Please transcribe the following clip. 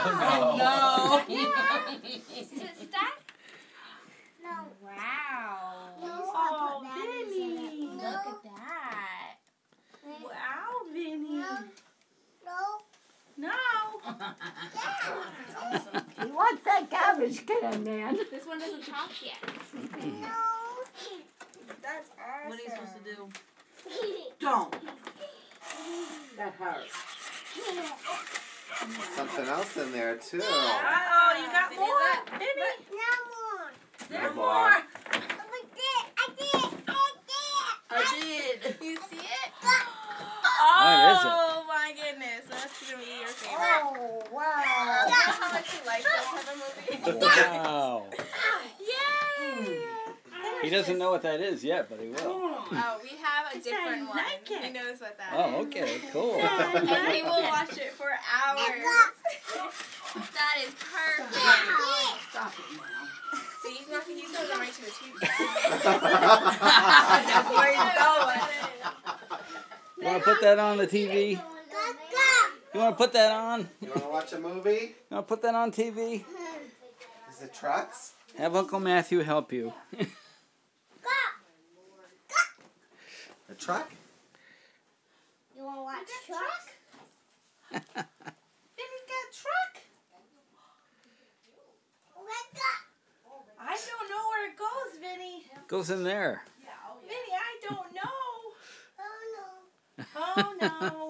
Oh, no. Is it stuck? No. Wow. No, Oh, Vinny. Look at that. Wow, Vinny. No. No. He wants that garbage can, man. This one doesn't talk yet. No. That's awesome. What are you supposed to do? Don't. That hurts. Something else in there too. Uh-oh, you got Vinny, more? look. Vinny? No more. There's more. more. I did. I did. You see it? What is it? Oh my goodness. That's going to be your favorite. Oh, You wow. know how much you like this type of movie? Wow. Yay! He doesn't know what that is yet, but he will. Oh, we have a It's different a one. nightcap. He knows what that is. Oh, okay, cool. And he will watch it for hours. That is perfect. Stop it now. See, he's not he's going right to the TV. That's where he's going. You want to put that on the TV? You want to put that on? You want to watch a movie? You want to put that on TV? Is it trucks? Have Uncle Matthew help you. A truck? You want to watch truck? Vinny's got a truck. I don't know where it goes, Vinny. Goes in there. Vinny, I don't know. Oh, no. Oh, no.